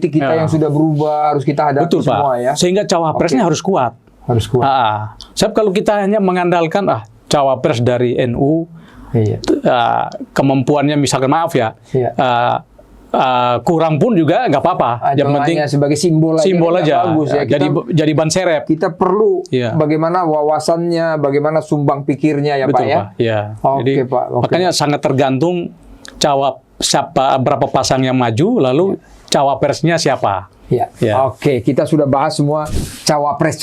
politik kita yang sudah berubah, harus kita hadapi Betul, semua Pak. ya. Sehingga cawapresnya harus kuat. Harus kuat. Sebab kalau kita hanya mengandalkan cawapres dari NU, kemampuannya misalkan maaf ya, kurang pun juga nggak apa-apa. Yang penting sebagai simbol aja. Bagus, ya. Jadi ban serep. Kita perlu bagaimana wawasannya, bagaimana sumbang pikirnya ya. Betul, Pak ya. Pak. Ya. Oke, Jadi, Pak. Makanya sangat tergantung berapa pasang yang maju, lalu cawapresnya siapa. Ya. Oke, kita sudah bahas semua cawapres.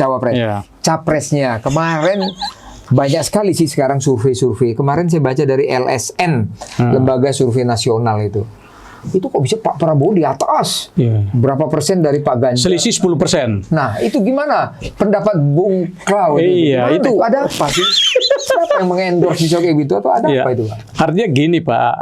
Capresnya kemarin banyak sekali sih sekarang survei. Kemarin saya baca dari LSN, Lembaga Survei Nasional itu kok bisa Pak Prabowo di atas berapa persen dari Pak Ganjar? Selisih 10%. Nah, itu gimana pendapat Bung Klaus? Iya, itu ada apa sih? Siapa yang mengendorse kayak gitu atau ada apa itu, Pak? Artinya gini, Pak.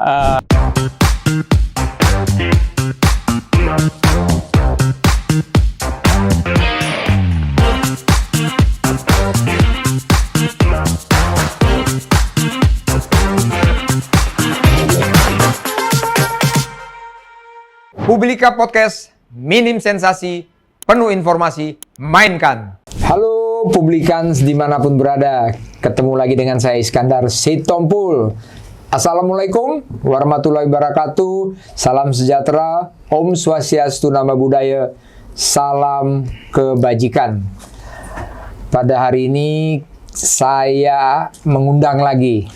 Publika Podcast, minim sensasi, penuh informasi, mainkan. Halo Publikans dimanapun berada, ketemu lagi dengan saya Iskandar Sitompul. Assalamualaikum warahmatullahi wabarakatuh, salam sejahtera, Om Swastiastu Namo Buddhaya, salam kebajikan. Pada hari ini saya mengundang lagi,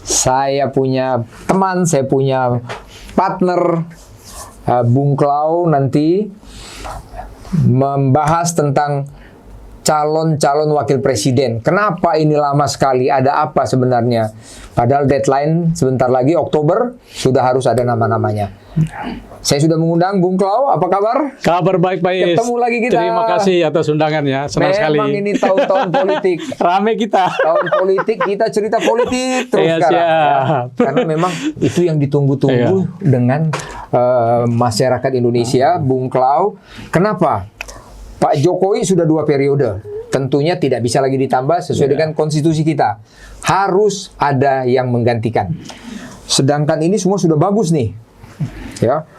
saya punya teman, saya punya partner, Bung Klau nanti membahas tentang calon-calon wakil presiden. Kenapa ini lama sekali? Ada apa sebenarnya? Padahal deadline sebentar lagi Oktober sudah harus ada nama-namanya. Saya sudah mengundang Bung Klau. Apa kabar? Kabar baik, Pak Is. Ketemu lagi kita. Terima kasih atas undangannya. Senang sekali. Memang ini tahun-tahun politik. Rame kita. Tahun politik, kita cerita politik terus sekarang. Ya. Karena memang itu yang ditunggu-tunggu dengan masyarakat Indonesia, Bung Klau. Kenapa? Pak Jokowi sudah 2 periode. Tentunya tidak bisa lagi ditambah sesuai dengan konstitusi kita. Harus ada yang menggantikan. Sedangkan ini semua sudah bagus nih. Ya.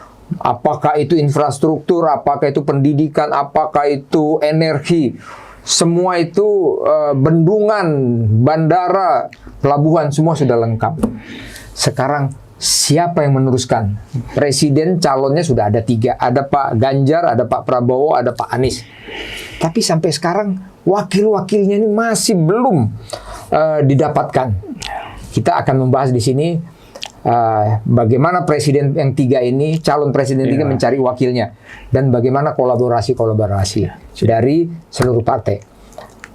Apakah itu infrastruktur, apakah itu pendidikan, apakah itu energi, semua itu bendungan, bandara, pelabuhan, semua sudah lengkap. Sekarang siapa yang meneruskan? Presiden calonnya sudah ada 3, ada Pak Ganjar, ada Pak Prabowo, ada Pak Anies. Tapi sampai sekarang wakil-wakilnya ini masih belum didapatkan. Kita akan membahas di sini bagaimana presiden yang 3 ini, calon presiden 3 mencari wakilnya, dan bagaimana kolaborasi dari seluruh partai.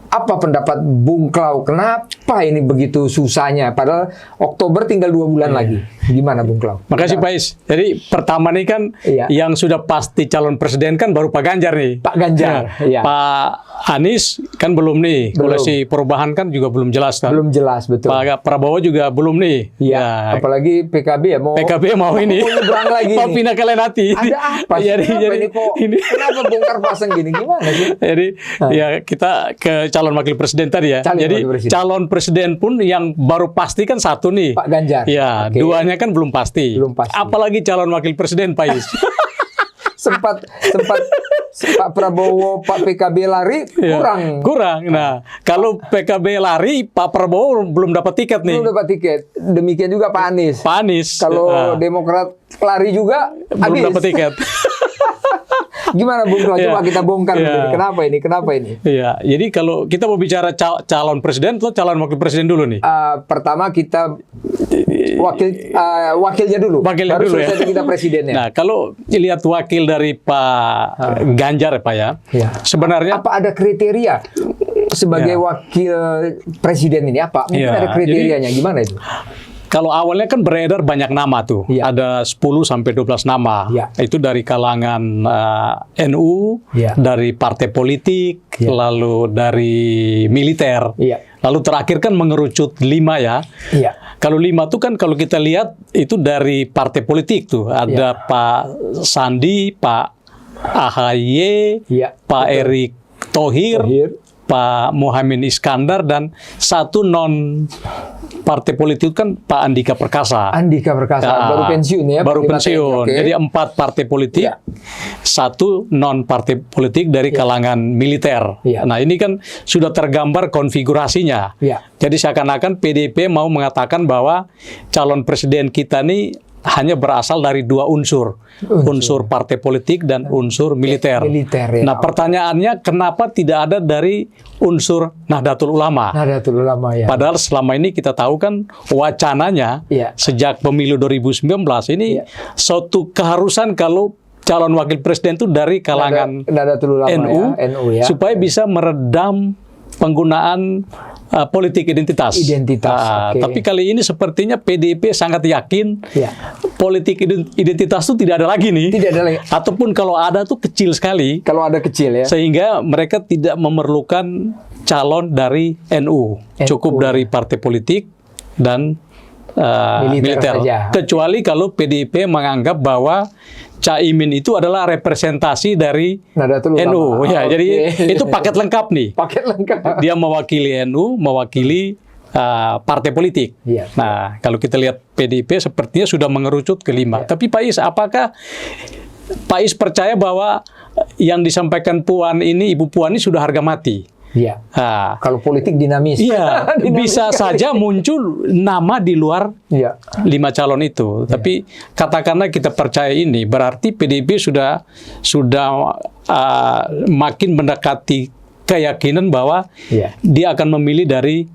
Apa pendapat Bung Klau? Kenapa ini begitu susahnya? Padahal Oktober tinggal 2 bulan lagi. Gimana Bung Klau? Makasih Pak Is. Jadi pertama nih kan yang sudah pasti calon presiden kan baru Pak Ganjar nih. Pak Ganjar. Pak Anies kan belum nih. Koalisi perubahan kan juga belum jelas kan. Belum jelas, betul. Pak Prabowo juga belum nih. Apalagi PKB ya mau. PKB mau ini. Mau lagi. Mau pindah ke lain hati. Ada apa sih? Kenapa bongkar pasang gini? Gimana sih? Jadi ya kita ke calon wakil presiden tadi ya. Jadi calon presiden pun yang baru pasti kan 1 nih. Pak Ganjar. Ya, 2-nya kan belum pasti. Apalagi calon wakil presiden Pak Is. sempat Pak Prabowo, Pak PKB lari kurang. Nah, kalau PKB lari, Pak Prabowo belum dapat tiket nih. Belum dapat tiket. Demikian juga Pak Anies. Kalau Demokrat lari juga belum dapat tiket. Gimana Bung Klau? Coba kita bongkar dulu. Kenapa ini? Iya, jadi kalau kita mau bicara calon presiden atau calon wakil presiden dulu nih? Pertama kita wakilnya dulu. Baru selesai kita presidennya. Nah, kalau dilihat wakil dari Pak Ganjar Pak ya, sebenarnya apa ada kriteria sebagai wakil presiden ini? Apa? Mungkin ada kriterianya. Gimana itu? Kalau awalnya kan beredar banyak nama tuh, ada 10-12 nama. Itu dari kalangan NU, dari partai politik, lalu dari militer. Lalu terakhir kan mengerucut 5 ya. Kalau 5 tuh kan kalau kita lihat itu dari partai politik tuh. Ada Pak Sandi, Pak AHY, Pak Erick Thohir, Pak Muhaimin Iskandar, dan satu non partai politik kan Pak Andika Perkasa. Andika Perkasa baru pensiun ya? Baru pensiun. Okay. Jadi 4 partai politik, satu non partai politik dari kalangan militer. Nah ini kan sudah tergambar konfigurasinya. Jadi seakan-akan PDIP mau mengatakan bahwa calon presiden kita nih hanya berasal dari 2 unsur partai politik dan unsur militer. Nah, pertanyaannya kenapa tidak ada dari unsur Nahdlatul Ulama? Nahdlatul Ulama ya. Padahal selama ini kita tahu kan wacananya sejak pemilu 2019 ini suatu keharusan kalau calon wakil presiden itu dari kalangan Nahdlatul Ulama NU, supaya bisa meredam penggunaan politik identitas. Tapi kali ini sepertinya PDIP sangat yakin politik identitas itu tidak ada lagi nih. Tidak ada lagi. Ataupun kalau ada tuh kecil sekali. Kalau ada kecil ya. Sehingga mereka tidak memerlukan calon dari NU. Cukup dari partai politik dan militer. Kecuali kalau PDIP menganggap bahwa Caimin itu adalah representasi dari NU. Ya, jadi itu paket lengkap nih. Paket lengkap. Dia mewakili NU, mewakili partai politik. Nah, kalau kita lihat PDIP sepertinya sudah mengerucut ke 5. Tapi Pak Is, apakah Pak Is percaya bahwa yang disampaikan Puan ini, Ibu Puan ini sudah harga mati? Kalau politik dinamis. Bisa saja muncul nama di luar 5 calon itu. Tapi katakanlah kita percaya ini, berarti PDIP sudah makin mendekati keyakinan bahwa dia akan memilih dari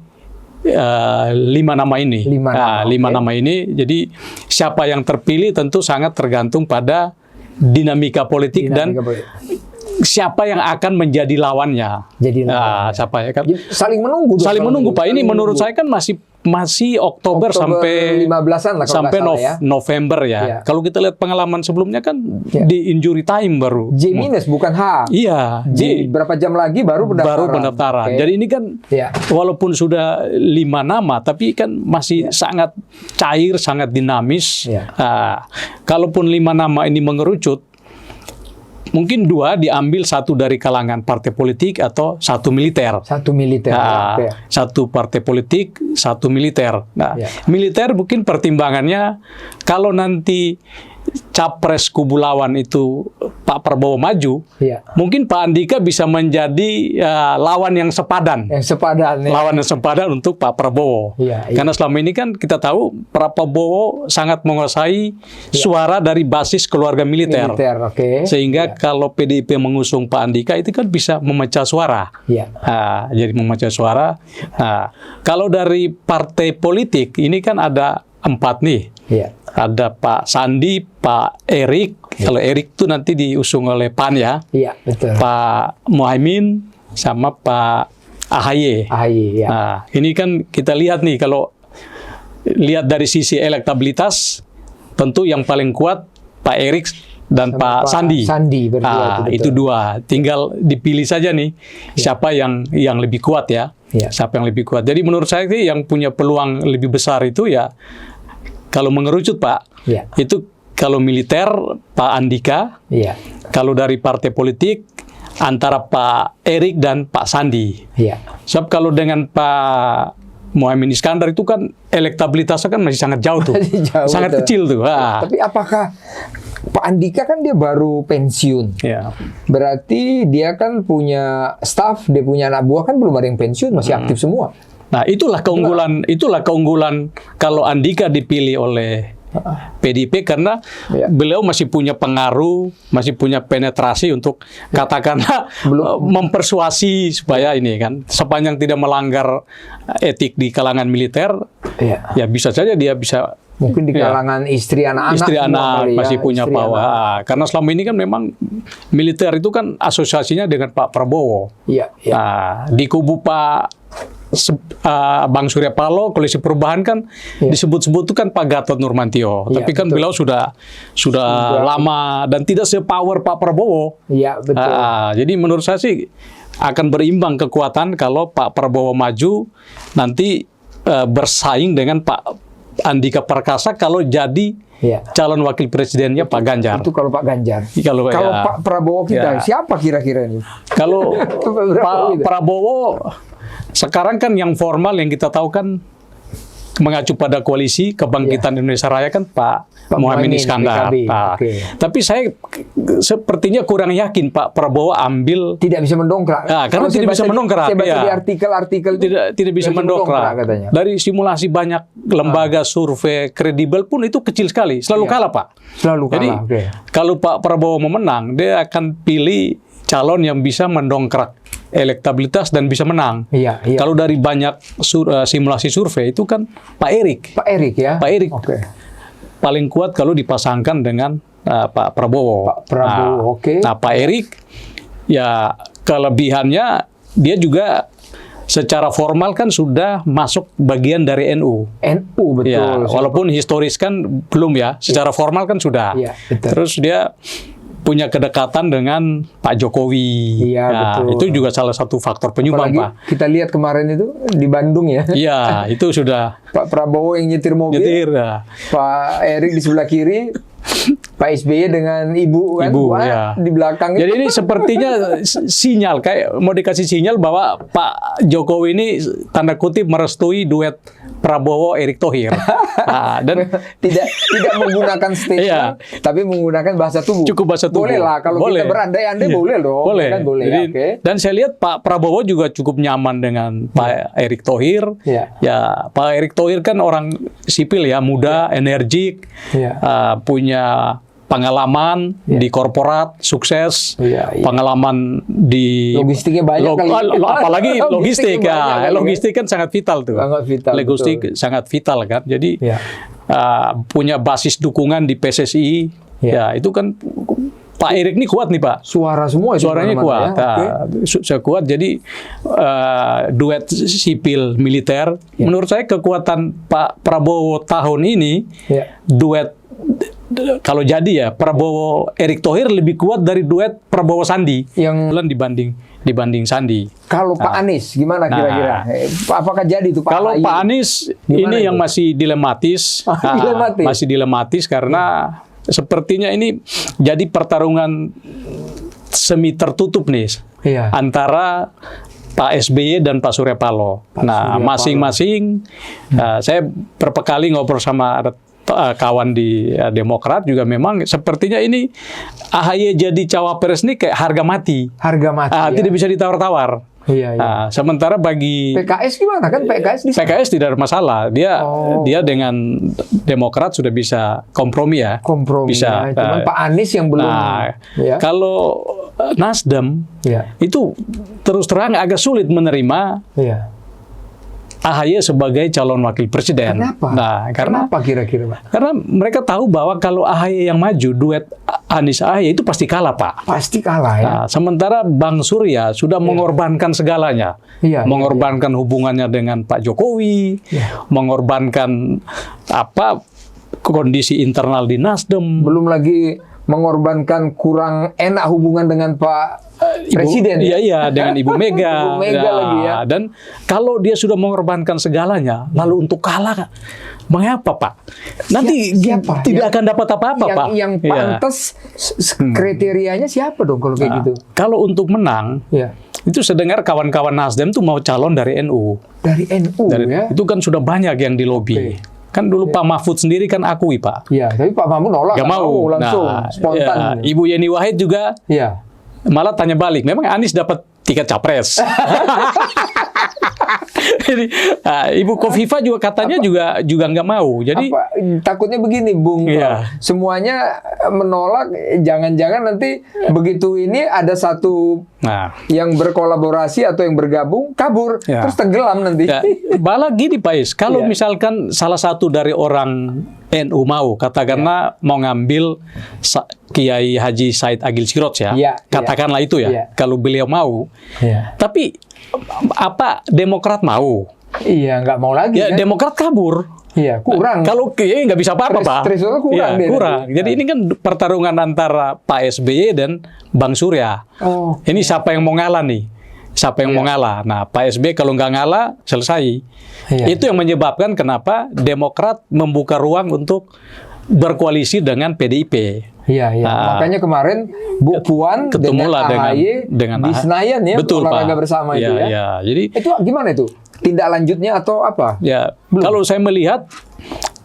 5 nama ini. 5 nama ini. Jadi siapa yang terpilih tentu sangat tergantung pada dinamika politik dan siapa yang akan menjadi lawannya. Siapa ya kan? Saling menunggu. Saling menunggu Pak. Ini menurut saya kan masih Oktober sampai 15-an lah sampai November ya. Kalau kita lihat pengalaman sebelumnya kan di injury time baru. J- bukan H. Iya. Berapa jam lagi baru pendaftaran. Jadi ini kan walaupun sudah 5 nama, tapi kan masih sangat cair, sangat dinamis. Kalaupun 5 nama ini mengerucut, mungkin 2 diambil, 1 dari kalangan partai politik atau 1 militer. 1 militer. 1 partai politik, 1 militer. Nah, militer mungkin pertimbangannya kalau nanti capres kubu lawan itu Pak Prabowo maju, mungkin Pak Andika bisa menjadi lawan yang sepadan. Lawan yang sepadan untuk Pak Prabowo. Karena selama ini kan kita tahu Pak Prabowo sangat menguasai suara dari basis keluarga militer. Sehingga kalau PDIP mengusung Pak Andika itu kan bisa memecah suara. Jadi memecah suara. Kalau dari partai politik ini kan ada 4 nih. Ada Pak Sandi, Pak Erik. Kalau Erik itu nanti diusung oleh PAN ya. Pak Muhaimin sama Pak AHY. Nah, ini kan kita lihat nih, kalau lihat dari sisi elektabilitas, tentu yang paling kuat Pak Erik dan Pak Sandi. Itu 2. Tinggal dipilih saja nih siapa yang lebih kuat ya. Siapa yang lebih kuat. Jadi menurut saya sih yang punya peluang lebih besar itu ya, kalau mengerucut Pak, itu kalau militer Pak Andika, kalau dari partai politik antara Pak Erik dan Pak Sandi. Sebab kalau dengan Pak Muhaimin Iskandar itu kan elektabilitasnya kan masih sangat jauh tuh, sangat kecil tuh. Tapi apakah Pak Andika kan dia baru pensiun, berarti dia kan punya staff, dia punya anak buah kan belum ada yang pensiun, masih aktif semua. Nah, itulah keunggulan kalau Andika dipilih oleh PDIP, karena beliau masih punya pengaruh, masih punya penetrasi untuk katakanlah mempersuasi supaya ini kan, sepanjang tidak melanggar etik di kalangan militer, ya bisa saja dia bisa. Mungkin di kalangan istri anak-anak masih punya power. Karena selama ini kan memang militer itu kan asosiasinya dengan Pak Prabowo. Nah, di kubu Pak Bang Surya Paloh, Koalisi Perubahan kan disebut-sebut itu kan Pak Gatot Nurmantio. Tapi kan beliau sudah lama dan tidak sepower Pak Prabowo. Jadi menurut saya sih akan berimbang kekuatan kalau Pak Prabowo maju nanti bersaing dengan Pak Andika Perkasa kalau jadi calon wakil presidennya Pak Ganjar. Itu kalau Pak Ganjar. Kalau Pak Prabowo kita, siapa kira-kira ini? Kalau Pak Prabowo sekarang kan yang formal yang kita tahu kan mengacu pada koalisi Kebangkitan Indonesia Raya kan Pak Muhaimin Iskandar. Tapi saya sepertinya kurang yakin Pak Prabowo tidak bisa mendongkrak. Karena tidak bisa mendongkrak. Saya baca di artikel tidak bisa mendongkrak. Katanya. Dari simulasi banyak lembaga survei kredibel pun itu kecil sekali. Selalu kalah, Pak. Selalu kalah. Jadi kalau Pak Prabowo memenang, dia akan pilih calon yang bisa mendongkrak elektabilitas dan bisa menang. Kalau dari banyak simulasi survei itu kan Pak Erik. Pak Erik ya. Pak Erik paling kuat kalau dipasangkan dengan Pak Prabowo. Pak Prabowo, Nah, Pak Erik ya kelebihannya dia juga secara formal kan sudah masuk bagian dari NU. NU betul. Ya, walaupun historis kan belum ya. Secara formal kan sudah. Terus dia punya kedekatan dengan Pak Jokowi. Betul. Itu juga salah satu faktor penyumbang, Pak. Kita lihat kemarin itu di Bandung ya. Iya, itu sudah. Pak Prabowo yang nyetir mobil. Pak Erik di sebelah kiri. Pak SBY dengan ibu di belakang. Jadi ini sepertinya sinyal, kayak mau dikasih sinyal bahwa Pak Jokowi ini tanda kutip merestui duet Prabowo Erick Thohir. Dan tidak menggunakan statement, tapi menggunakan bahasa tubuh. Cukup bahasa tubuh. Boleh lah, kalau kita berandai-andai boleh dong. Boleh. Kan boleh. Jadi, dan saya lihat Pak Prabowo juga cukup nyaman dengan Pak Erick Thohir. Ya, Pak Erick Thohir kan orang sipil ya, muda, energik, punya pengalaman di korporat, sukses, pengalaman di logistiknya banyak apalagi logistik logistik kan sangat vital tuh. Logistik sangat vital kan. Jadi punya basis dukungan di PSSI. Ya, itu kan Pak Erik ini kuat nih, Pak. Suaranya kuat. Kuat. Jadi duet sipil militer. Menurut saya kekuatan Pak Prabowo tahun ini duet. Kalau jadi ya Prabowo Erick Thohir lebih kuat dari duet Prabowo Sandi yang dibanding Sandi. Kalau Pak Anies gimana kira-kira? Apakah jadi itu Pak? Kalau Pak Anies ini yang masih dilematis. Masih dilematis karena sepertinya ini jadi pertarungan semi tertutup nih antara Pak SBY dan Pak Surya Paloh. Masing-masing saya berapa kali ngobrol sama kawan di Demokrat juga memang sepertinya ini AHY jadi cawapres ini kayak harga mati. Tidak bisa ditawar-tawar. Sementara bagi PKS gimana kan PKS tidak ada masalah. Dia dengan Demokrat sudah bisa kompromi ya. Bisa. Cuman Pak Anies yang belum. Kalau Nasdem itu terus terang agak sulit menerima AHY sebagai calon wakil presiden. Kenapa? Kenapa kira-kira, Pak? Karena mereka tahu bahwa kalau AHY yang maju, duet Anies AHY itu pasti kalah, Pak. Pasti kalah ya. Sementara Bang Surya sudah mengorbankan segalanya. Mengorbankan hubungannya dengan Pak Jokowi, mengorbankan kondisi internal di Nasdem. Belum lagi mengorbankan kurang enak hubungan dengan Pak Presiden. Iya, dengan Ibu Mega. Lagi ya. Dan kalau dia sudah mengorbankan segalanya, lalu untuk kalah, mengapa, Pak? Nanti tidak akan dapat apa-apa, Pak. Yang pantas kriterianya siapa dong kalau kayak gitu? Kalau untuk menang, itu sedengar kawan-kawan Nasdem tuh mau calon dari NU. Dari NU ya? Itu kan sudah banyak yang dilobi. Kan dulu Pak Mahfud sendiri kan akui, Pak. Tapi Pak Mahfud nolak. Gak mau. Langsung, spontan. Ibu Yeni Wahid juga malah tanya balik, memang Anies dapat tiket capres. Jadi, Ibu Kofifa juga katanya juga nggak mau. Jadi takutnya begini, Bung. Semuanya menolak, jangan-jangan nanti begitu ini ada satu yang berkolaborasi atau yang bergabung kabur, terus tenggelam nanti. Malah gini, Pak Is, kalau misalkan salah satu dari orang NU mau, katakanlah mau ngambil Kiai Haji Said Agil Sirot katakanlah itu kalau beliau mau. Tapi apa Demokrat mau? Nggak mau lagi. Kan? Demokrat kabur. Kurang. Kalau nggak bisa apa-apa, Pak. Kurang. Kurang. Jadi ini kan pertarungan antara Pak SBY dan Bang Surya. Ini siapa yang mau ngalah nih? siapa yang mau ngalah. Nah, Pak SBY kalau nggak ngalah, selesai. Itu yang menyebabkan kenapa Demokrat membuka ruang untuk berkoalisi dengan PDIP. Iya. Makanya kemarin Bu Puan ketemulah dengan AHY dengan di Senayan ya, betul, olahraga Pak. bersama itu ya. Iya. Jadi itu gimana itu? Tindak lanjutnya atau apa? Ya, kalau saya melihat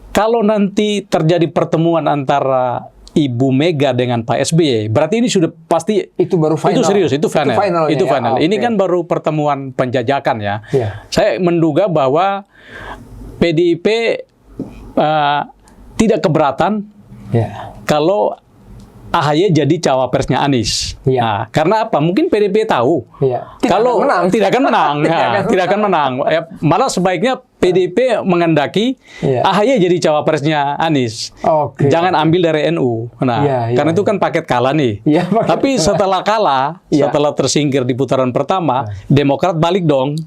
kalau nanti terjadi pertemuan antara Ibu Mega dengan Pak SBY, berarti ini sudah pasti itu baru final. Itu serius, itu final. Itu final. Ya? Ini kan baru pertemuan penjajakan ya. Ya. Saya menduga bahwa PDIP tidak keberatan kalau AHY jadi cawapresnya Anies. Nah, karena apa? Mungkin PDIP tahu kalau tidak akan menang, tidak akan menang. Ya, malah sebaiknya PDIP mengendaki AHY jadi cawapresnya Anies. Jangan ambil dari NU. Nah, karena itu kan paket kalah nih. Tapi setelah kalah, setelah tersingkir di putaran pertama, Demokrat balik dong.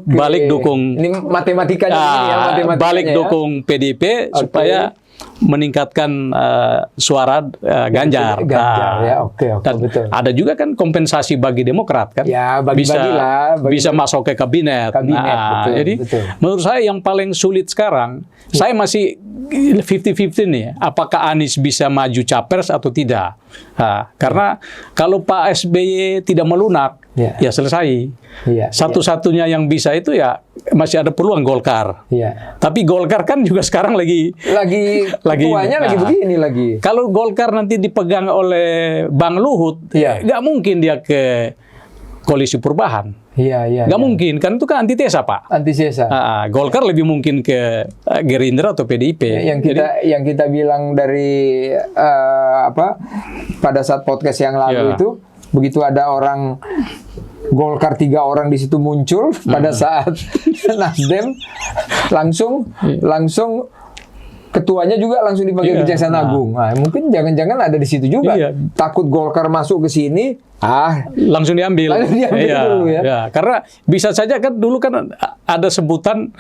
Balik dukung. Ini matematikanya. Balik dukung PDIP supaya meningkatkan suara Ganjar. Dan betul. Ada juga kan kompensasi bagi Demokrat kan. Ya, bagi-bagilah. Bisa masuk ke kabinet. Betul, jadi menurut saya yang paling sulit sekarang, saya masih 50-50 nih. Apakah Anies bisa maju capres atau tidak? Karena kalau Pak SBY tidak melunak, ya selesai. Satu-satunya yang bisa itu ya masih ada peluang Golkar. Tapi Golkar kan juga sekarang lagi ketuanya lagi begini lagi. Kalau Golkar nanti dipegang oleh Bang Luhut, nggak mungkin dia ke koalisi perubahan. Nggak mungkin, kan itu kan antitesa, Pak. Antitesa. Golkar lebih mungkin ke Gerindra atau PDIP. Yang kita bilang dari pada saat podcast yang lalu itu, begitu ada orang Golkar 3 orang di situ muncul pada saat Nasdem langsung ketuanya juga langsung dipanggil Kejaksaan Agung. Nah, mungkin jangan-jangan ada di situ juga. Takut Golkar masuk ke sini, langsung diambil. Dulu ya. Karena bisa saja kan dulu kan ada sebutan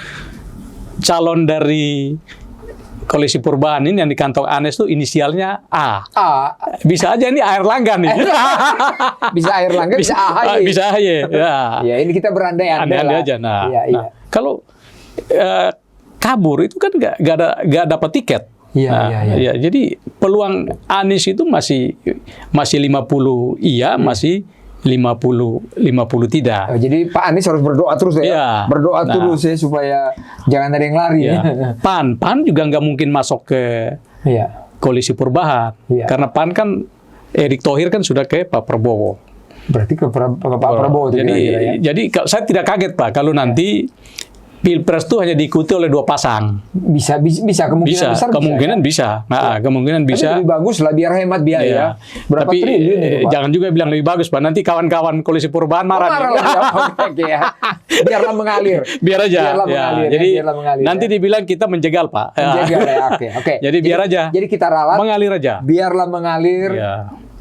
calon dari koalisi perubahan ini yang di kantong Anies itu inisialnya A. Bisa aja ini Airlangga nih. Bisa Airlangga, bisa AHY. Bisa AHY. Ya, ini kita berandai-andai aja. Nah, kalau kabur itu kan nggak dapat tiket. Jadi peluang Anies itu masih 50 masih 50 tidak. Jadi Pak Anies harus berdoa terus ya. Berdoa terus ya supaya jangan ada yang lari. PAN juga nggak mungkin masuk ke koalisi perubahan. Karena PAN kan Erick Thohir kan sudah ke Pak Prabowo. Berarti ke Pak Prabowo. Jadi saya tidak kaget Pak kalau nanti Pilpres itu hanya diikuti oleh 2 pasang. Bisa kemungkinan besar. Kemungkinan bisa. Kemungkinan bisa. Tapi lebih bagus lah biar hemat biaya. Berapa triliun itu, Pak? Jangan juga bilang lebih bagus, Pak. Nanti kawan-kawan koalisi perubahan marah. Biarlah mengalir. Biar aja. Jadi biarlah mengalir, nanti dibilang kita menjegal, Pak. Menjegal ya. Oke. Jadi biar aja. Jadi kita ralat. Mengalir aja. Biarlah mengalir.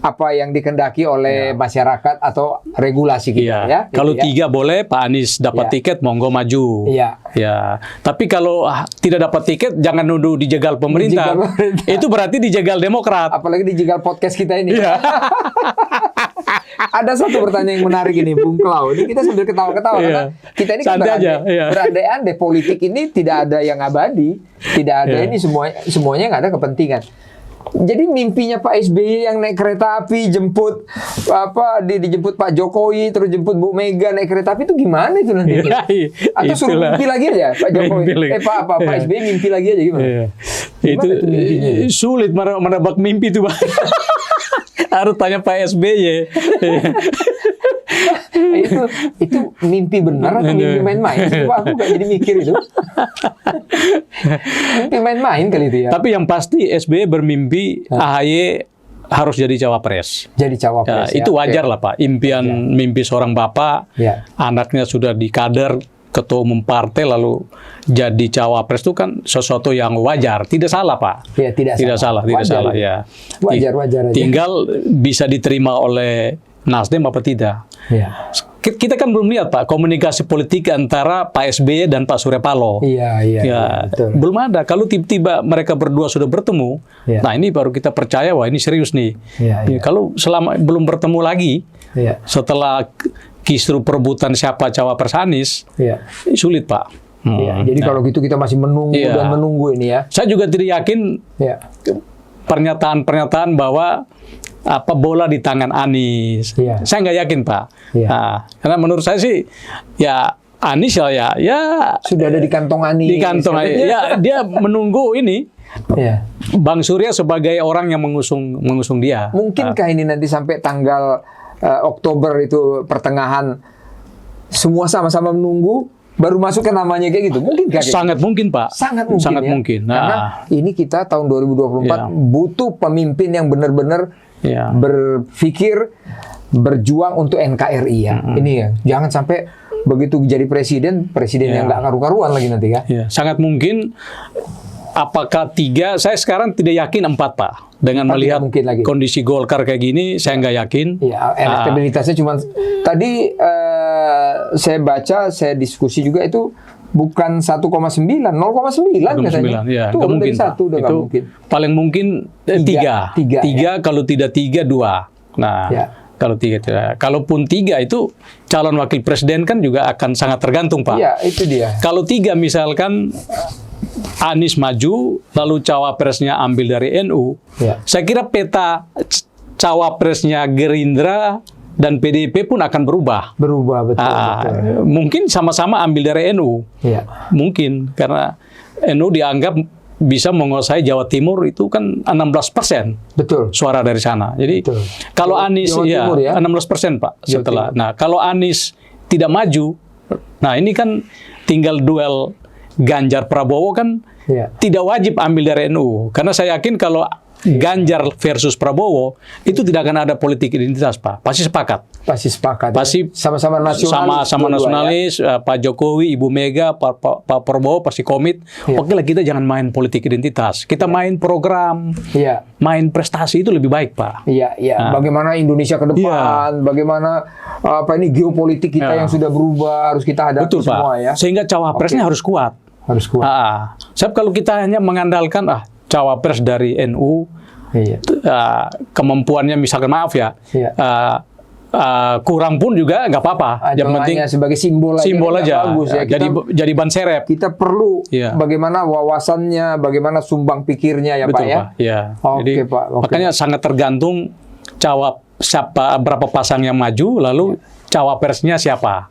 Apa yang dikendaki oleh masyarakat atau regulasi kita ya. Kalau 3 boleh Pak Anies dapat tiket monggo maju. Tapi kalau tidak dapat tiket jangan nuduh dijegal pemerintah. Itu berarti dijegal Demokrat. Apalagi dijegal podcast kita ini. Ada satu pertanyaan yang menarik ini, Bung Klau. Ini kita sambil ketawa-ketawa karena kita ini kan berandai-andai politik ini tidak ada yang abadi, tidak ada ini semuanya nggak ada kepentingan. Jadi mimpinya Pak SBY yang naik kereta api dijemput Pak Jokowi terus jemput Bu Mega naik kereta api itu gimana itu nanti? Atau suruh mimpi lagi aja Pak Jokowi? Pak SBY mimpi lagi aja gimana? Itu sulit menebak mimpi itu Pak. Harus tanya Pak SBY. itu mimpi benar atau mimpi main-main? Aku gak jadi mikir itu. Mimpi main-main kali itu ya. Tapi yang pasti SBY bermimpi AHY harus jadi cawapres. Jadi cawapres. Itu wajar lah Pak. Mimpi seorang bapak, anaknya sudah di kader ketua umum partai lalu jadi cawapres itu kan sesuatu yang wajar, tidak salah Pak. Tidak salah. Ya. Wajar aja. Tinggal bisa diterima oleh Nasdem apa tidak. Kita kan belum lihat Pak komunikasi politik antara Pak SBY dan Pak Surya Paloh. Betul. Belum ada. Kalau tiba-tiba mereka berdua sudah bertemu, nah ini baru kita percaya wah ini serius nih. Kalau selama belum bertemu lagi, setelah kisru perebutan siapa cawapres Anies, sulit Pak. Jadi kalau gitu kita masih menunggu dan menunggu ini ya. Saya juga tidak yakin pernyataan-pernyataan bahwa bola di tangan Anies. Saya nggak yakin Pak. Nah, karena menurut saya sih ya Anies ya sudah ada di kantong Anies. Di kantong Anies. Ya dia menunggu ini. Bang Surya sebagai orang yang mengusung dia. Mungkinkah ini nanti sampai tanggal Oktober itu pertengahan semua sama-sama menunggu baru masuk ke namanya kayak gitu? Mungkinkah? Sangat mungkin Pak. Sangat mungkin. Sangat mungkin. Karena ini kita tahun 2024 butuh pemimpin yang benar-benar berpikir berjuang untuk NKRI ya. Ini ya. Jangan sampai begitu jadi presiden yang nggak karu-karuan lagi nanti ya. Sangat mungkin. Apakah 3? Saya sekarang tidak yakin 4 Pak. Dengan melihat kondisi Golkar kayak gini, saya nggak yakin. Ya, elektabilitasnya cuma tadi saya baca, saya diskusi juga itu bukan 1,9, 0,9 katanya. Ya, itu mungkin. Satu udah itu mungkin. Paling mungkin 3. 3 kalau tidak 3, 2. Nah. Kalau 3, kalaupun 3 itu calon wakil presiden kan juga akan sangat tergantung Pak. Iya, itu dia. Kalau 3 misalkan Anies maju, lalu cawapresnya ambil dari NU, saya kira peta cawapresnya Gerindra dan PDIP pun akan berubah. Betul. Mungkin sama-sama ambil dari NU. Mungkin, karena NU dianggap bisa menguasai Jawa Timur itu kan 16% suara dari sana. Jadi kalau Anies Timur, 16% Pak setelah. Nah, kalau Anies tidak maju, nah ini kan tinggal duel Ganjar Prabowo kan tidak wajib ambil dari NU. Karena saya yakin kalau Ganjar versus Prabowo itu tidak akan ada politik identitas Pak. Pasti sepakat. Pasti sama-sama nasionalis. Sama nasionalis, Pak Jokowi, Ibu Mega, Pak Prabowo pasti komit. Oke lah, kita jangan main politik identitas. Kita main program, main prestasi itu lebih baik Pak. Bagaimana Indonesia ke depan, bagaimana geopolitik kita yang sudah berubah harus kita hadapi. Betul, semua Pak. Sehingga cawapresnya harus kuat. Sebab kalau kita hanya mengandalkan cawapres dari NU, kemampuannya misalkan kurang pun juga nggak apa-apa. Yang penting sebagai simbol aja. Bagus, ya. Jadi ban serep. Kita perlu bagaimana wawasannya, bagaimana sumbang pikirnya ya. Betul, Pak ya. Jadi, makanya sangat tergantung berapa pasang yang maju, lalu cawapresnya siapa.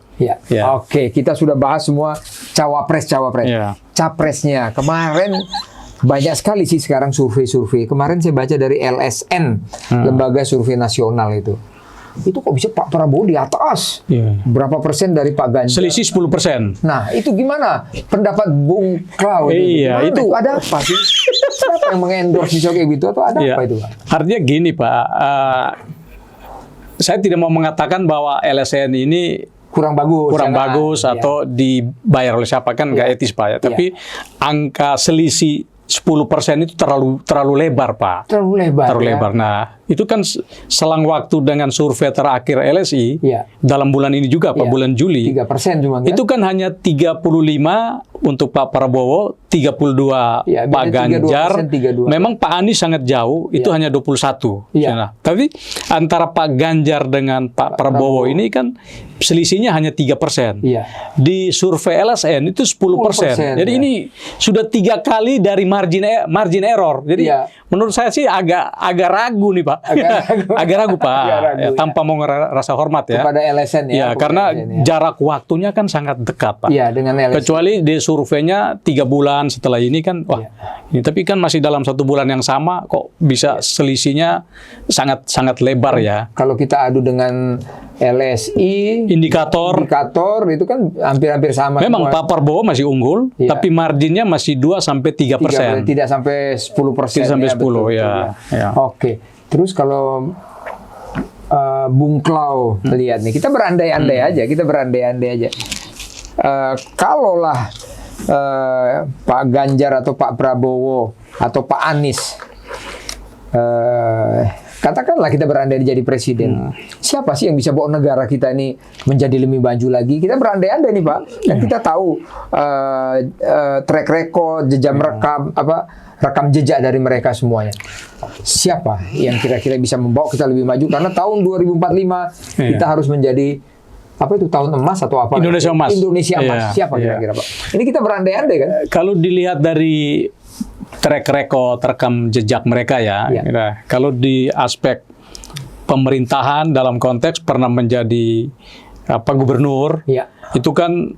Oke, kita sudah bahas semua cawapres. Capresnya kemarin banyak sekali sih sekarang survei. Kemarin saya baca dari LSN, Lembaga Survei Nasional itu kok bisa Pak Prabowo di atas berapa persen dari Pak Ganjar? Selisih 10%. Nah, itu gimana pendapat Bung Klau? Itu ada apa sih? Siapa yang mengendorse kayak gitu atau ada apa itu Pak? Artinya gini Pak, saya tidak mau mengatakan bahwa LSN ini kurang bagus atau dibayar oleh siapa, kan nggak etis Pak ya. Tapi angka selisih 10% itu terlalu lebar Pak. Terlalu lebar. Nah, itu kan selang waktu dengan survei terakhir LSI dalam bulan ini juga Pak, bulan Juli. 3% cuma. Itu kan hanya 35 untuk Pak Prabowo, 32 Pak Ganjar. 32. Memang Pak Anies sangat jauh, itu hanya 21. Nah, tapi antara Pak Ganjar dengan Pak Prabowo ini kan selisihnya hanya 3%. Di survei LSN itu 10%. Jadi ini sudah 3 kali dari margin error. Jadi menurut saya sih agak ragu nih Pak. Agak ragu Pak. Tanpa mau rasa hormat ya. Kepada LSN ya. Karena jarak waktunya kan sangat dekat Pak. Dengan LSN. Kecuali di surveinya 3 bulan setelah ini kan, ini tapi kan masih dalam 1 bulan yang sama kok bisa selisihnya sangat lebar ya. Kalau kita adu dengan LSI indikator itu kan hampir sama. Memang Pak Prabowo masih unggul, tapi marginnya masih 2-3%. Tidak sampai 10%. Tidak sampai 10 ya. Oke. Terus kalau Bung Klau lihat nih, kita berandai-andai aja. Kalaulah Pak Ganjar atau Pak Prabowo atau Pak Anies, katakanlah kita berandai jadi presiden, siapa sih yang bisa bawa negara kita ini menjadi lebih maju lagi? Kita berandai-andai nih Pak, dan kita tahu track record, jejak rekam jejak dari mereka semuanya. Siapa yang kira-kira bisa membawa kita lebih maju? Karena tahun 2045 kita harus menjadi apa itu tahun emas atau apa? Indonesia emas. Indonesia emas. Siapa kira-kira, Pak? Ini kita berandai-andai kan? Kalau dilihat dari track record rekam jejak mereka ya. Kalau di aspek pemerintahan dalam konteks pernah menjadi gubernur, itu kan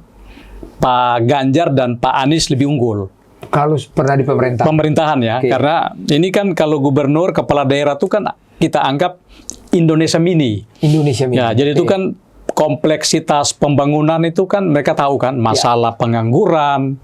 Pak Ganjar dan Pak Anies lebih unggul. Kalau pernah di pemerintahan ya, karena ini kan kalau gubernur kepala daerah itu kan kita anggap Indonesia mini. Ya, jadi itu kan kompleksitas pembangunan itu kan mereka tahu kan masalah pengangguran,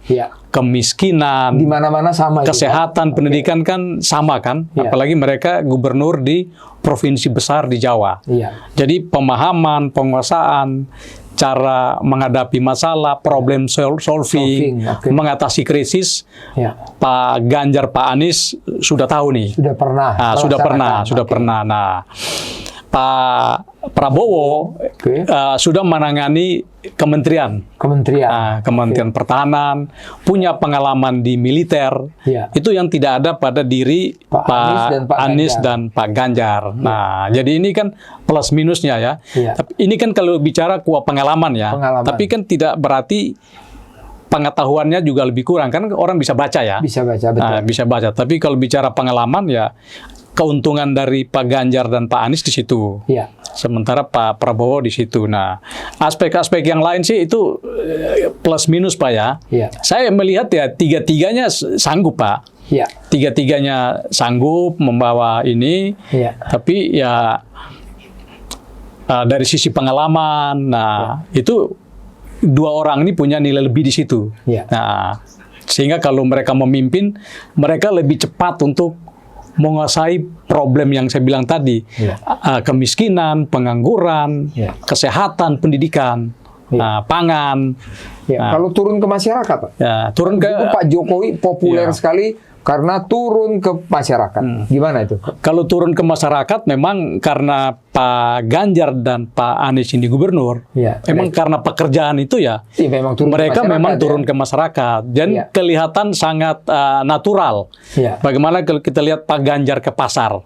kemiskinan, di mana-mana sama, kesehatan, pendidikan kan sama kan, apalagi mereka gubernur di provinsi besar di Jawa. Jadi pemahaman, penguasaan, cara menghadapi masalah, problem solving, mengatasi krisis, Pak Ganjar, Pak Anies sudah tahu nih. Sudah pernah. Nah, Pak Prabowo sudah menangani kementerian pertahanan, punya pengalaman di militer. Itu yang tidak ada pada diri Pak Anies dan Pak Ganjar. Nah, jadi ini kan plus minusnya ya. Tapi ini kan kalau bicara pengalaman ya. Tapi kan tidak berarti pengetahuannya juga lebih kurang, kan orang bisa baca ya. Bisa baca, betul. Bisa baca. Tapi kalau bicara pengalaman ya, keuntungan dari Pak Ganjar dan Pak Anies di situ. Sementara Pak Prabowo di situ. Nah, aspek-aspek yang lain sih itu plus minus, Pak ya. Saya melihat ya tiga-tiganya sanggup, Pak. Tiga-tiganya sanggup membawa ini. Tapi ya dari sisi pengalaman, nah itu dua orang ini punya nilai lebih di situ. Nah, sehingga kalau mereka memimpin, mereka lebih cepat untuk menguasai problem yang saya bilang tadi, kemiskinan, pengangguran, kesehatan, pendidikan, pangan. Kalau turun ke masyarakat, Pak, turun ke Pak Jokowi populer sekali karena turun ke masyarakat. Gimana itu? Kalau turun ke masyarakat memang karena Pak Ganjar dan Pak Anies ini gubernur, memang karena pekerjaan itu mereka memang turun ke masyarakat. Dan kelihatan sangat natural. Bagaimana kalau kita lihat Pak Ganjar ke pasar?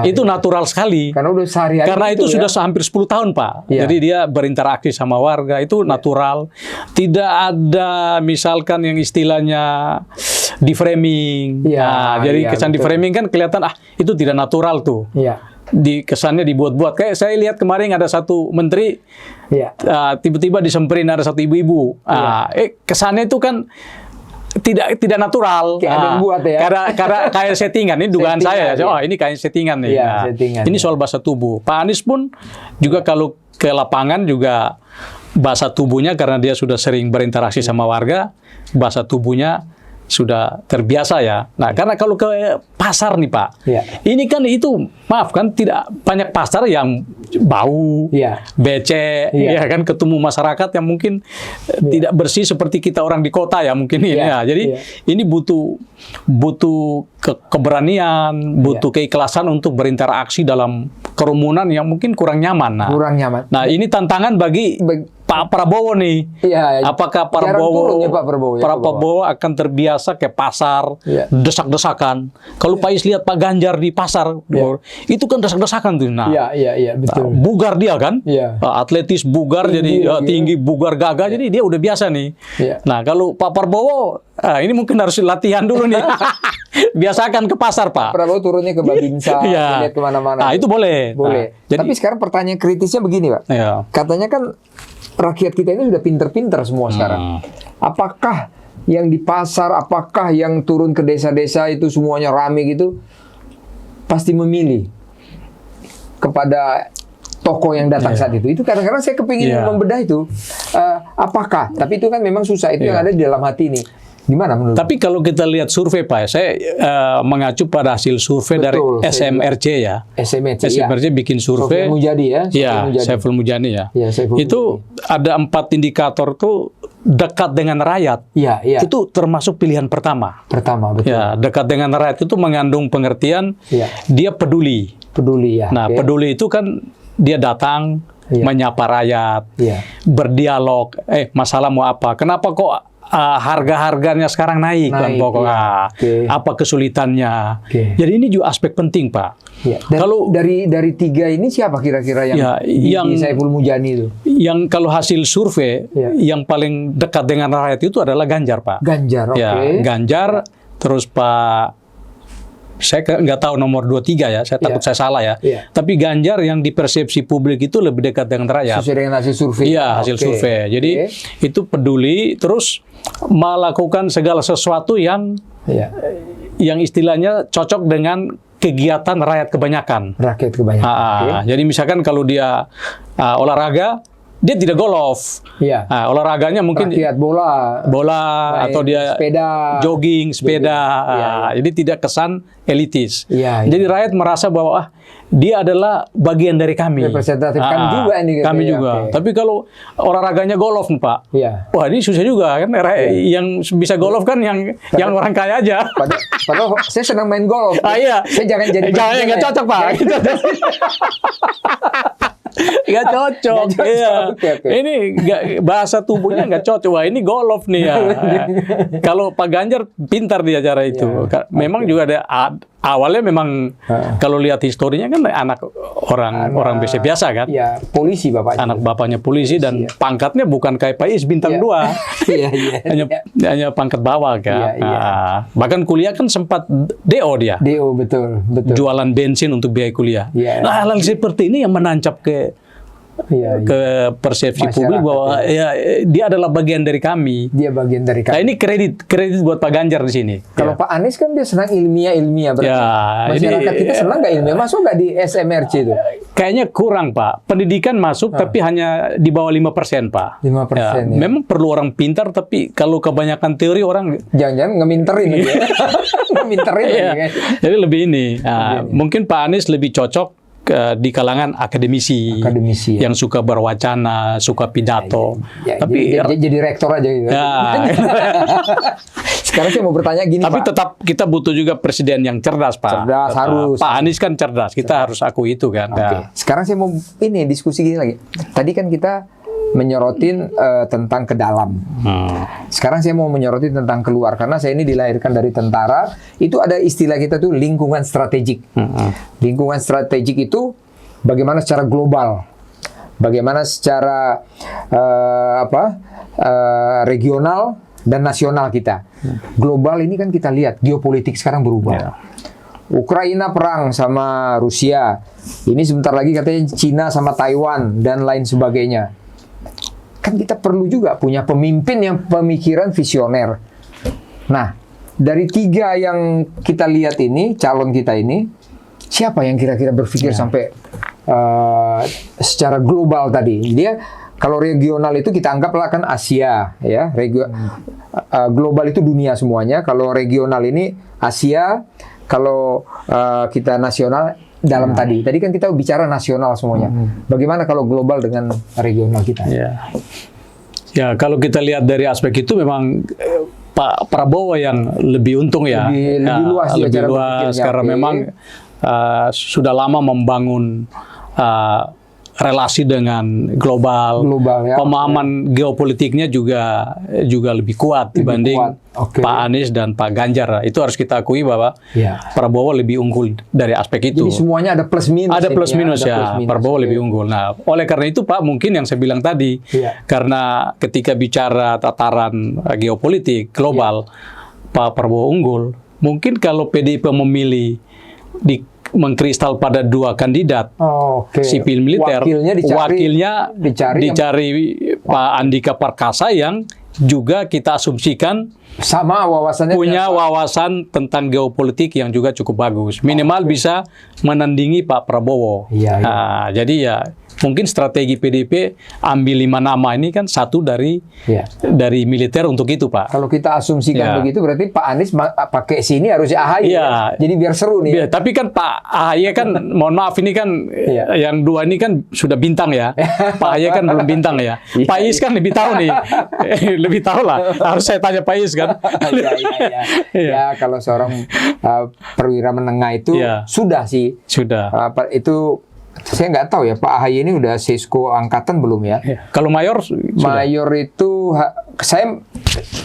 Itu natural sekali. Karena udah sehari-hari. Karena itu sudah hampir 10 tahun, Pak. Jadi dia berinteraksi sama warga, itu natural. Tidak ada misalkan yang istilahnya di framing. Jadi kesan di framing kan kelihatan itu tidak natural tuh. Di kesannya dibuat-buat. Kayak saya lihat kemarin ada satu menteri tiba-tiba disemperin ada satu ibu-ibu. Kesannya itu kan tidak natural. Kayak ada yang buat ya. Karena kayak settingan. Ini dugaan saya. Ini kayak settingan nih. Ini soal bahasa tubuh. Pak Anies pun juga kalau ke lapangan juga bahasa tubuhnya karena dia sudah sering berinteraksi sama warga, bahasa tubuhnya sudah terbiasa ya. Nah, karena kalau ke pasar nih, Pak, ini kan itu, maaf kan, tidak banyak pasar yang bau, becek, ya kan, ketemu masyarakat yang mungkin tidak bersih seperti kita orang di kota ya mungkin ini ya. Jadi ini butuh keberanian, butuh keikhlasan untuk berinteraksi dalam kerumunan yang mungkin kurang nyaman. Nah, ini tantangan bagi Pak Prabowo nih. Apakah Pak Prabowo akan terbiasa ke pasar, desak-desakan. Kalau Pak Is lihat Pak Ganjar di pasar, itu kan desak-desakan tuh. Nah, betul. Bugar dia kan, atletis bugar, jadi tinggi, bugar gagah, jadi dia udah biasa nih. Nah, kalau Pak Prabowo, ini mungkin harus latihan dulu nih. Biasakan ke pasar, Pak. Prabowo turunnya ke Babinsa, lihat kemana-mana. Nah, itu boleh. Tapi sekarang pertanyaan kritisnya begini, Pak. Katanya kan rakyat kita ini sudah pinter-pinter semua sekarang. Apakah yang di pasar, apakah yang turun ke desa-desa itu semuanya rame gitu, pasti memilih kepada tokoh yang datang saat itu? Itu kadang-kadang saya kepingin membedah itu. Apakah? Tapi itu kan memang susah. Itu yang ada di dalam hati nih. Gimana menurut? Tapi kalau kita lihat survei, Pak, saya mengacu pada hasil survei dari SMRC ya. SMRC bikin survei. Saiful Mujani ya. Itu ada 4 indikator tuh dekat dengan rakyat. Itu termasuk pilihan pertama. Betul. Dekat dengan rakyat itu mengandung pengertian dia peduli. Nah, peduli itu kan dia datang menyapa rakyat, berdialog. Masalah mau apa? Kenapa kok harga-harganya sekarang naik bahan pokok. Apa kesulitannya? Jadi ini juga aspek penting, Pak. Ya. Kalau dari tiga ini siapa kira-kira yang Saiful Mujani itu? Yang kalau hasil survei yang paling dekat dengan rakyat itu adalah Ganjar, Pak. Ganjar, oke. Ya, Ganjar, terus Pak. Saya nggak tahu nomor 2, 3 ya, saya takut saya salah ya. Tapi Ganjar yang di persepsi publik itu lebih dekat dengan rakyat. Sesuai dengan hasil survei. Iya, hasil survei. Jadi itu peduli, terus melakukan segala sesuatu yang istilahnya cocok dengan kegiatan rakyat kebanyakan. Rakyat kebanyakan. Jadi misalkan kalau dia olahraga, dia tidak golf. Olahraganya mungkin rakyat bola atau dia sepeda, jogging, sepeda. Jadi tidak kesan elitis. Jadi rakyat merasa bahwa dia adalah bagian dari kami. Representatif kami juga ini. Kami juga. Tapi kalau olahraganya golf, Pak. Wah, ini susah juga kan. Yang bisa golf kan yang orang kaya aja. Padahal saya senang main golf. Saya jangan jadi. Jangan, nggak cocok, Pak. Nggak cocok. Ini bahasa tubuhnya nggak cocok. Wah, ini golf nih ya. Kalau Pak Ganjar pintar di acara itu. Memang juga ada awalnya memang kalau lihat historinya kan anak orang biasa kan. Polisi bapaknya. Anak bapaknya polisi dan pangkatnya bukan kayak Pak Is bintang 2. Hanya pangkat bawah kan. Bahkan kuliah kan sempat DO dia. DO betul. Jualan bensin untuk biaya kuliah. Nah, hal seperti ini yang menancap ke persepsi masyarakat, publik bahwa dia adalah bagian dari kami. Dia bagian dari kami. Nah, ini kredit buat Pak Ganjar di sini. Kalau Pak Anies kan dia senang ilmiah berarti. Masyarakat kita senang nggak ilmiah? Masuk nggak di SMRC itu? Kayaknya kurang, Pak. Pendidikan masuk tapi hanya di bawah 5%, Pak. 5%. Memang perlu orang pintar, tapi kalau kebanyakan teori orang jangan-jangan ngeminterin lagi. Ngeminterin lagi. Jadi lebih ini. Mungkin Pak Anies lebih cocok di kalangan akademisi yang suka berwacana, suka pidato. Tapi jadi rektor aja gitu. Sekarang saya mau bertanya gini, tapi Pak. Tetap kita butuh juga presiden yang cerdas, Pak. Cerdas harus. Pak Anies kan cerdas, kita harus akui itu kan. Sekarang saya mau diskusi gini lagi. Tadi kan kita menyorotin tentang ke dalam. Sekarang saya mau menyorotin tentang keluar karena saya ini dilahirkan dari tentara. Itu ada istilah kita tuh lingkungan strategik. Lingkungan strategik itu bagaimana secara global, bagaimana secara regional dan nasional kita. Global ini kan kita lihat geopolitik sekarang berubah. Ukraina perang sama Rusia. Ini sebentar lagi katanya Cina sama Taiwan dan lain sebagainya. Kan kita perlu juga punya pemimpin yang pemikiran visioner. Nah, dari tiga yang kita lihat ini, calon kita ini, siapa yang kira-kira berpikir sampai secara global tadi? Dia kalau regional itu kita anggaplah kan Asia, ya. Global itu dunia semuanya. Kalau regional ini Asia, kalau kita nasional dalam tadi kan kita bicara nasional semuanya. Bagaimana kalau global dengan regional kita? Ya, kalau kita lihat dari aspek itu memang Pak Prabowo yang lebih untung ya. Lebih luas, lebih luas karena memang sudah lama membangun relasi dengan global ya. Pemahaman geopolitiknya juga lebih kuat dibanding Pak Anies dan Pak Ganjar. Itu harus kita akui bahwa Prabowo lebih unggul dari aspek itu. Jadi semuanya ada plus minus. Ada plus minus ya. Prabowo lebih unggul. Nah, oleh karena itu Pak, mungkin yang saya bilang tadi, karena ketika bicara tataran geopolitik global, Pak Prabowo unggul. Mungkin kalau PDIP memilih mengkristal pada dua kandidat sipil militer, wakilnya dicari Pak Andika Perkasa yang juga kita asumsikan sama wawasannya punya wawasan tentang geopolitik yang juga cukup bagus, minimal bisa menandingi Pak Prabowo. Jadi ya mungkin strategi PDIP ambil 5 nama ini kan satu dari militer untuk itu, Pak. Kalau kita asumsikan begitu berarti Pak Anies pakai sini harusnya AHY. Jadi biar seru nih. Tapi kan Pak AHY kan mohon maaf ini kan yang dua ini kan sudah bintang ya. Pak AHY kan belum bintang ya. Pak Is kan lebih tahu nih. Lebih tahu lah. Harus saya tanya Pak Is kan. Ya kalau seorang perwira menengah itu sudah sih. Sudah. Itu saya nggak tahu ya, Pak AHY ini udah Sesko angkatan belum ya? Kalau mayor? Mayor itu, saya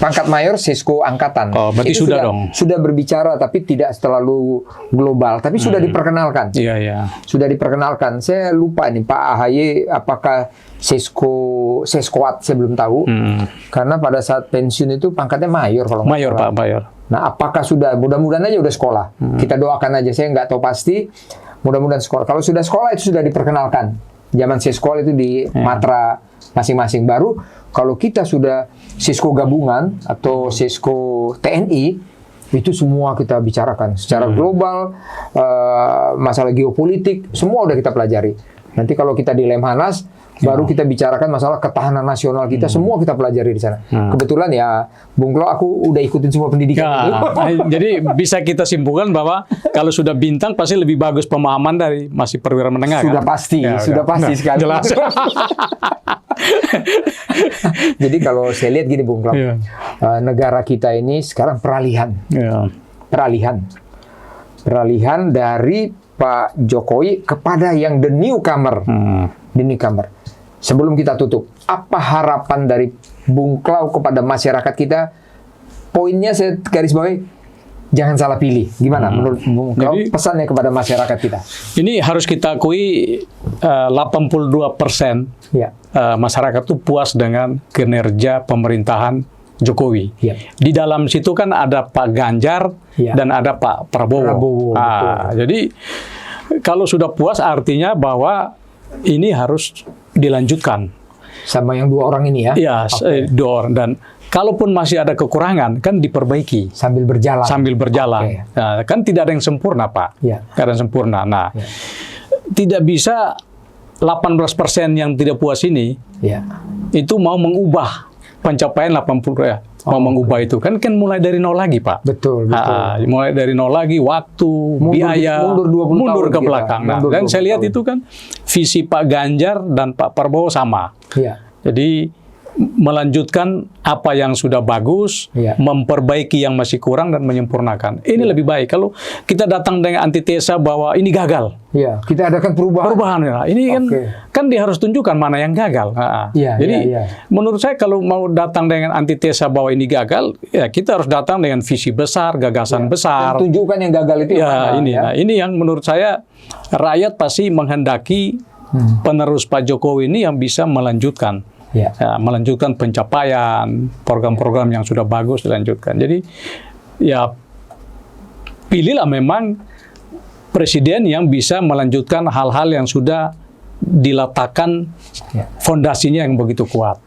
pangkat mayor Sisko angkatan. Oh, berarti itu sudah dong. Sudah berbicara tapi tidak terlalu global, tapi sudah diperkenalkan. Iya, iya. Sudah diperkenalkan. Saya lupa nih Pak AHY apakah Seskoat saya belum tahu. Karena pada saat pensiun itu pangkatnya mayor kalau nggak Mayor salah. Pak, mayor. Nah, apakah sudah? Mudah-mudahan aja udah sekolah. Kita doakan aja. Saya nggak tahu pasti. Mudah-mudahan sekolah. Kalau sudah sekolah itu sudah diperkenalkan. Zaman sekolah itu di matra masing-masing. Baru kalau kita sudah Sisko gabungan atau Sisko TNI, itu semua kita bicarakan secara global, masalah geopolitik, semua udah kita pelajari. Nanti kalau kita di Lemhanas, baru kita bicarakan masalah ketahanan nasional kita, semua kita pelajari di sana. Kebetulan ya, Bung Klo, aku udah ikutin semua pendidikan itu. Jadi bisa kita simpulkan bahwa kalau sudah bintang pasti lebih bagus pemahaman dari masih perwira menengah. Sudah kan? pasti, Ya, sudah kan? pasti sekali. Jelas. Jadi kalau saya lihat gini Bung Klo, negara kita ini sekarang peralihan. Peralihan dari Pak Jokowi kepada yang the newcomer. The newcomer. Sebelum kita tutup, apa harapan dari Bung Klo kepada masyarakat kita? Poinnya saya garis bawahi, jangan salah pilih. Gimana menurut Bung Klo pesannya kepada masyarakat kita? Ini harus kita akui 82% masyarakat itu puas dengan kinerja pemerintahan Jokowi. Di dalam situ kan ada Pak Ganjar dan ada Pak Prabowo. Jadi kalau sudah puas artinya bahwa ini harus dilanjutkan. Sama yang dua orang ini ya? Iya, dua orang. Dan kalaupun masih ada kekurangan, kan diperbaiki. Sambil berjalan. Nah, kan tidak ada yang sempurna, Pak. Tidak ada yang sempurna. Nah, tidak bisa 18% yang tidak puas ini, itu mau mengubah pencapaian 80%. Mau mengubah itu kan mulai dari nol lagi, Pak. Betul. Mulai dari nol lagi, waktu, biaya, mundur ke belakang. Nah, dan saya lihat itu kan visi Pak Ganjar dan Pak Prabowo sama. Jadi melanjutkan apa yang sudah bagus, memperbaiki yang masih kurang dan menyempurnakan. Ini lebih baik. Kalau kita datang dengan antitesa bahwa ini gagal. Kita adakan perubahan. Ini kan dia harus tunjukkan mana yang gagal. Jadi menurut saya kalau mau datang dengan antitesa bahwa ini gagal, ya kita harus datang dengan visi besar, gagasan besar. Dan tunjukkan yang gagal itu Nah, ini yang menurut saya rakyat pasti menghendaki penerus Pak Jokowi ini yang bisa melanjutkan. Melanjutkan pencapaian program-program yang sudah bagus dilanjutkan. Jadi ya pilihlah memang presiden yang bisa melanjutkan hal-hal yang sudah diletakkan fondasinya yang begitu kuat.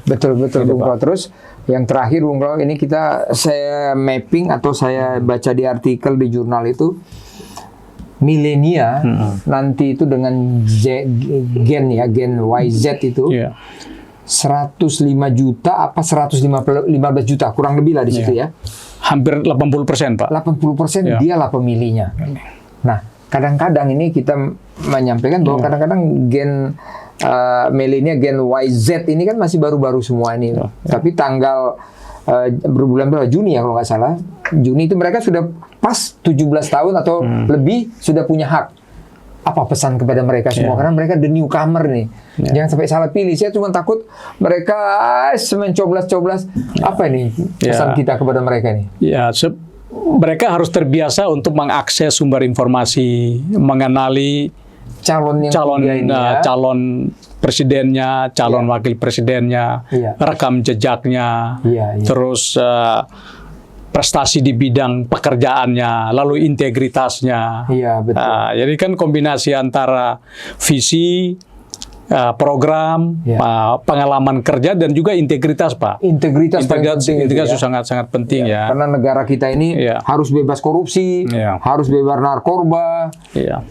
Betul Bung Klo. Terus yang terakhir Bung Klo, ini saya mapping atau saya baca di artikel di jurnal itu, milenia nanti itu dengan gen YZ itu 105 juta apa 115 juta kurang lebih lah di situ ya. Hampir 80%, Pak. 80% dialah pemilihnya. Nah, kadang-kadang ini kita menyampaikan bahwa kadang-kadang gen milenia gen YZ ini kan masih baru-baru semua ini. Tapi tanggal berbulan Juni ya kalau nggak salah. Juni itu mereka sudah pas 17 tahun atau lebih sudah punya hak. Apa pesan kepada mereka semua? Karena mereka the newcomer nih. Jangan sampai salah pilih. Saya cuma takut mereka mencoblos-coblos. Apa ini pesan kita kepada mereka nih? Mereka harus terbiasa untuk mengakses sumber informasi, mengenali calon presidennya, calon wakil presidennya, rekam jejaknya, terus prestasi di bidang pekerjaannya, lalu integritasnya. Betul. Jadi kan kombinasi antara visi, program, pengalaman kerja dan juga integritas, Pak. Integritas itu sangat-sangat penting ya. Karena negara kita ini harus bebas korupsi, harus bebas narkoba,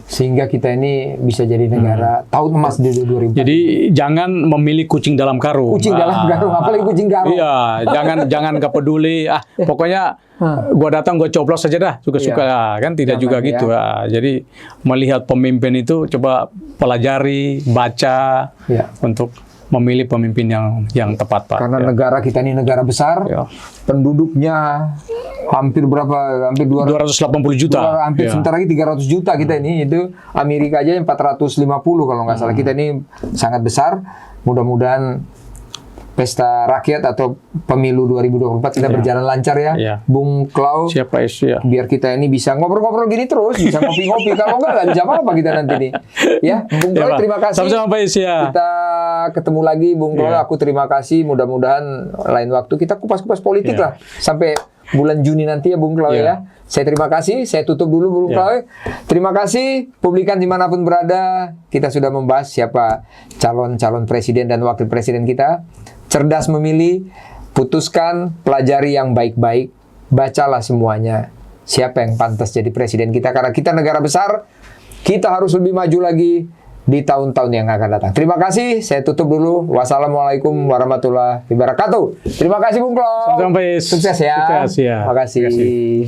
sehingga kita ini bisa jadi negara tahun emas di 2000. Jadi jangan memilih kucing dalam karung. Kucing dalam karung, apalagi kucing karung. Jangan kepeduli. Pokoknya gua datang gua coblos saja dah, suka-suka kan tidak juga gitu. Jadi melihat pemimpin itu coba pelajari, baca untuk memilih pemimpin yang tepat, Pak. Karena negara kita ini negara besar, penduduknya hampir berapa? Hampir 280 juta. Hampir sebentar lagi 300 juta kita ini. Itu Amerika aja 450 kalau nggak salah. Kita ini sangat besar. Mudah-mudahan pesta rakyat atau pemilu 2024 kita berjalan lancar ya, Bung Klau. Siapa isu ya? Biar kita ini bisa ngobrol-ngobrol gini terus, bisa ngopi-ngopi. Kalau nggak bisa apa-apa kita nanti nih. Ya, Bung Klau, terima kasih. Sama-sama Pak Is ya. Kita ketemu lagi, Bung Klau. Aku terima kasih. Mudah-mudahan lain waktu kita kupas-kupas politik lah sampai bulan Juni nanti ya, Bung Klau ya. Saya terima kasih, saya tutup dulu Bung Klau. Terima kasih publikan dimanapun berada. Kita sudah membahas siapa calon-calon presiden dan wakil presiden kita. Cerdas memilih, putuskan, pelajari yang baik-baik, bacalah semuanya. Siapa yang pantas jadi presiden kita, karena kita negara besar, kita harus lebih maju lagi di tahun-tahun yang akan datang. Terima kasih, saya tutup dulu. Wassalamualaikum warahmatullahi wabarakatuh. Terima kasih Bung Klau. Sampai sukses ya. Sukses ya. Terima kasih.